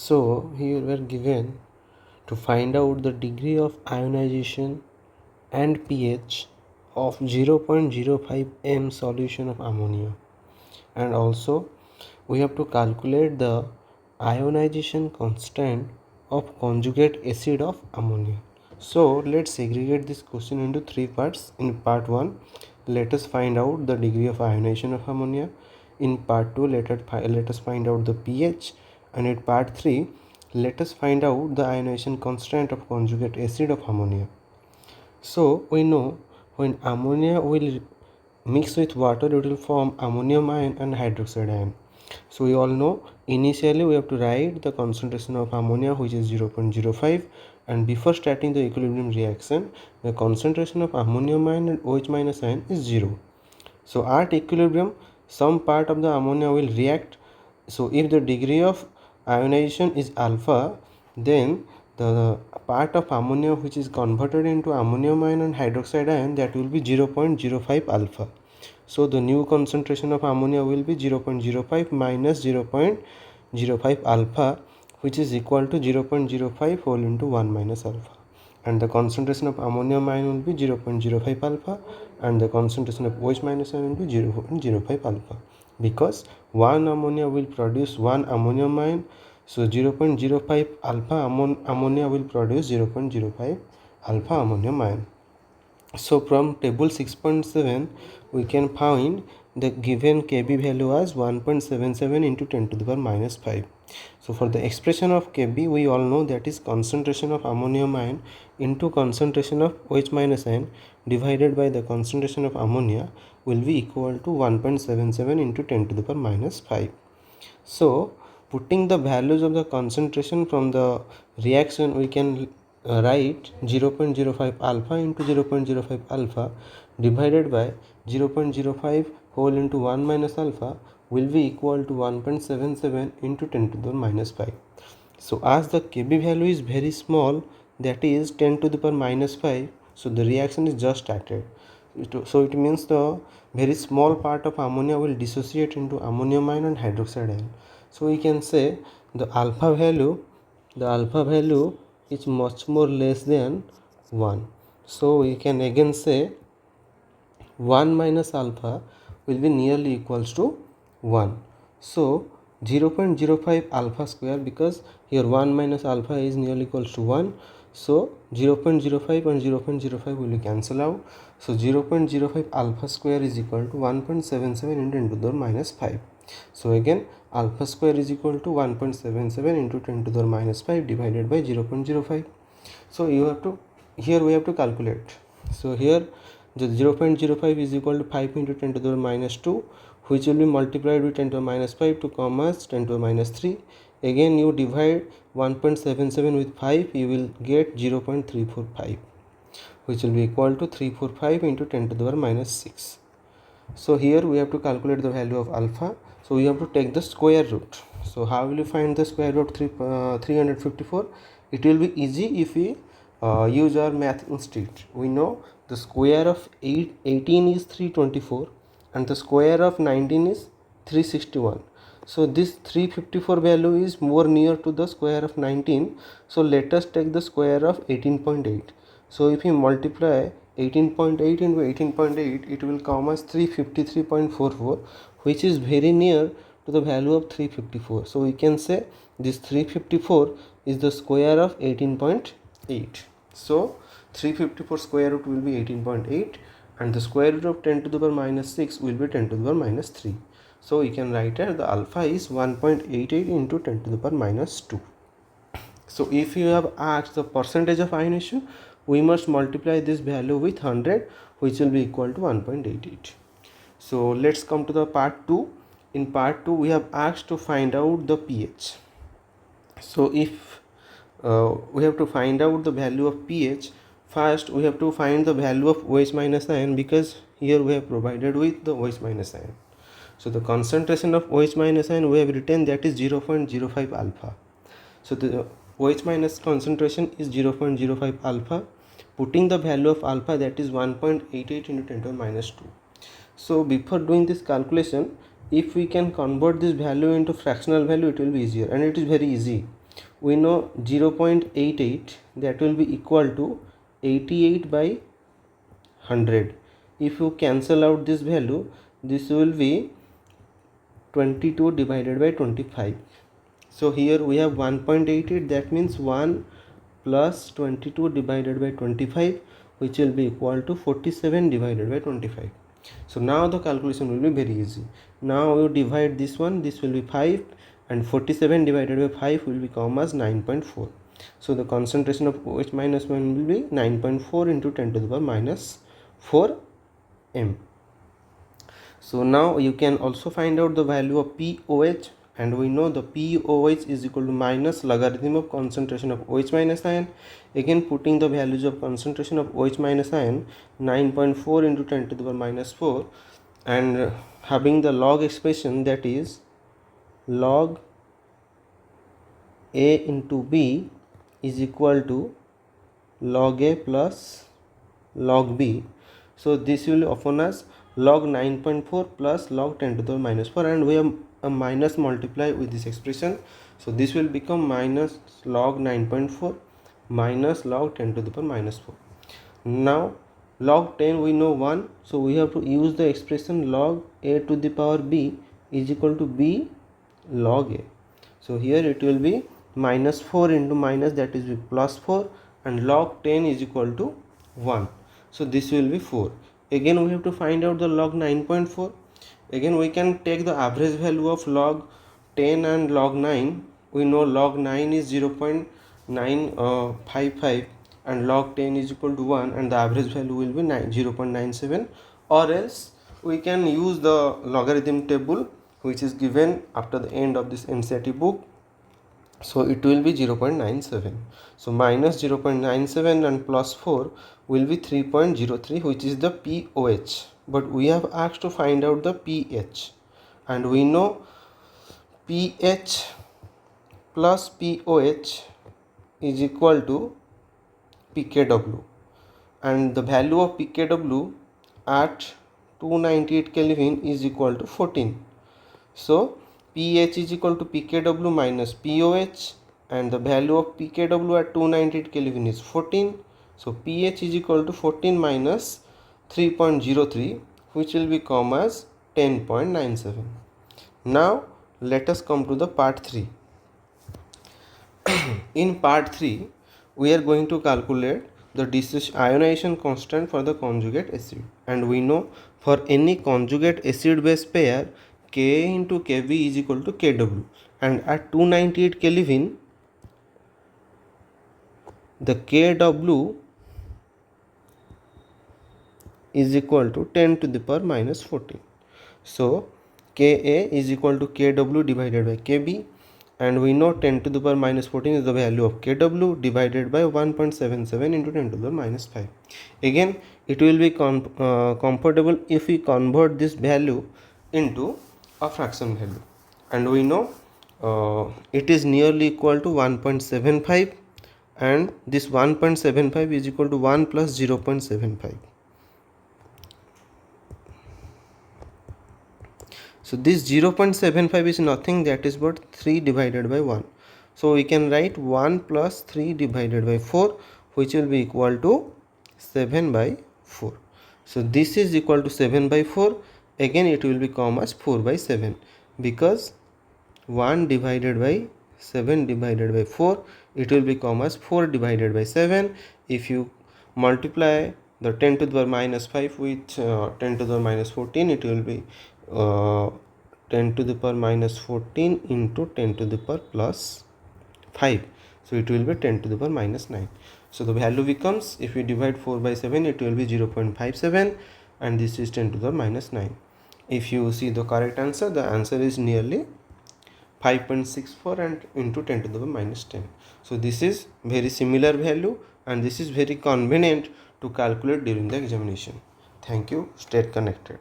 So here we are given to find out the degree of ionization and pH of 0.05 m solution of ammonia, and also we have to calculate the ionization constant of conjugate acid of ammonia. So let's segregate this question into three parts. In part 1, let us find out the degree of ionization of ammonia. In part 2, let us find out the pH, and in part 3, let us find out the ionization constant of conjugate acid of ammonia. So we know when ammonia will mix with water, it will form ammonium ion and hydroxide ion. So we all know initially we have to write the concentration of ammonia, which is 0.05, and before starting the equilibrium reaction, the concentration of ammonium ion and OH minus ion is 0. So at equilibrium, some part of the ammonia will react. So if the degree of ionization is alpha, then the part of ammonia which is converted into ammonium ion and hydroxide ion, that will be 0.05 alpha. So the new concentration of ammonia will be 0.05 minus 0.05 alpha, which is equal to 0.05 whole into 1 minus alpha, and the concentration of ammonium ion will be 0.05 alpha, and the concentration of OH minus ion will be 0.05 alpha, because one ammonia will produce one ammonium ion. So 0.05 alpha ammonia will produce 0.05 alpha ammonium ion. So from table 6.7 we can find the given Kb value as 1.77 into 10 to the power minus 5. So for the expression of Kb, we all know that is concentration of ammonium ion into concentration of OH minus ion divided by the concentration of ammonia will be equal to 1.77 into 10 to the power minus 5. So putting the values of the concentration from the reaction, we can write 0.05 alpha into 0.05 alpha divided by 0.05 whole into 1 minus alpha will be equal to 1.77 into 10 to the minus 5. So as the Kb value is very small, that is 10 to the power minus 5, so the reaction is just started. So it means the very small part of ammonia will dissociate into ammonium ion and hydroxide ion. So we can say the alpha value is much more less than 1. So we can again say 1 minus alpha will be nearly equals to 1. So 0.05 alpha square, because here 1 minus alpha is nearly equals to 1. So 0.05 and 0.05 will be cancel out. So 0.05 alpha square is equal to 1.77 into 10 to the minus 5. So again alpha square is equal to 1.77 into 10 to the minus 5 divided by 0.05. So here we have to calculate. So here the 0.05 is equal to 5 into 10 to the minus 2, which will be multiplied with 10 to the minus 5 to come as 10 to the minus 3. Again you divide 1.77 with 5, you will get 0.345, which will be equal to 345 into 10 to the minus 6. So here we have to calculate the value of alpha. So we have to take the square root. So how will you find the square root of 354? It will be easy if we use our math instinct. We know the square of 18 is 324 and the square of 19 is 361. So this 354 value is more near to the square of 19. So let us take the square of 18.8. So if we multiply 18.8 into 18.8, it will come as 353.44, which is very near to the value of 354. So we can say this 354 is the square of 18.8. So 354 square root will be 18.8, and the square root of 10 to the power minus 6 will be 10 to the power minus 3. So we can write here the alpha is 1.88 into 10 to the power minus 2. So if you have asked the percentage of ionization, we must multiply this value with 100, which will be equal to 1.88. So let's come to the part 2. In part 2 we have asked to find out the pH. So if we have to find out the value of pH, first we have to find the value of OH minus ion, because here we have provided with the OH minus ion. So the concentration of OH minus ion we have written, that is 0.05 alpha. So the OH minus concentration is 0.05 alpha. Putting the value of alpha, that is 1.88 into 10 to the minus 2. So before doing this calculation, if we can convert this value into fractional value, it will be easier, and it is very easy. we know 0.88, that will be equal to 88 by 100. If you cancel out this value, this will be 22 divided by 25. So here we have 1.88, that means 1 plus 22 divided by 25, which will be equal to 47 divided by 25. So now the calculation will be very easy. Now you divide this one, this will be 5, and 47 divided by 5 will become as 9.4. So the concentration of OH minus 1 will be 9.4 into 10 to the power minus 4 m. So now you can also find out the value of POH, and we know the POH is equal to minus logarithm of concentration of OH minus ion. Again, putting the values of concentration of OH minus ion, 9.4 into 10 to the power minus 4, and having the log expression, that is log A into B is equal to log A plus log B. So this will be often as log 9.4 plus log 10 to the minus 4, and we have a minus multiply with this expression. So this will become minus log 9.4 minus log 10 to the power minus 4. Now log 10 we know 1, so we have to use the expression log A to the power B is equal to B log A. So here it will be minus 4 into minus, that is plus 4, and log 10 is equal to 1. So this will be 4. Again we have to find out the log 9.4. Again we can take the average value of log 10 and log 9. We know log 9 is 0.955 and log 10 is equal to 1, and the average value will be 0.97, or else we can use the logarithm table which is given after the end of this NCERT book. So it will be 0.97. So minus 0.97 and plus 4 will be 3.03, which is the POH. But we have asked to find out the pH, and we know pH plus POH is equal to pKw, and the value of pKw at 298 Kelvin is equal to 14. So pH is equal to pKw minus POH, and the value of pKw at 298 Kelvin is 14. So pH is equal to 14 minus 3.03, which will become as 10.97. Now let us come to the part 3. In part 3 we are going to calculate the ionization constant for the conjugate acid, and we know for any conjugate acid base pair Ka into Kb is equal to Kw, and at 298 Kelvin the Kw is equal to 10 to the power minus 14. So Ka is equal to Kw divided by Kb, and we know 10 to the power minus 14 is the value of Kw divided by 1.77 into 10 to the power minus 5. Again it will be comfortable if we convert this value into a fraction value, and we know it is nearly equal to 1.75, and this 1.75 is equal to 1 plus 0.75. So this 0.75 is nothing, that is but 3 divided by 1. So we can write 1 plus 3 divided by 4, which will be equal to 7 by 4. So this is equal to 7 by 4. Again it will become as 4 by 7, because 1 divided by 7 divided by 4, it will become as 4 divided by 7. If you multiply the 10 to the power minus 5 with 10 to the power minus 14, it will be 10 to the power minus 14 into 10 to the power plus 5. So it will be 10 to the power minus 9. So the value becomes, if we divide 4 by 7, it will be 0.57, and this is 10 to the power minus 9. If you see the correct answer, the answer is nearly 5.64 and into 10 to the power minus 10. So this is very similar value, and this is very convenient to calculate during the examination. Thank you. Stay connected.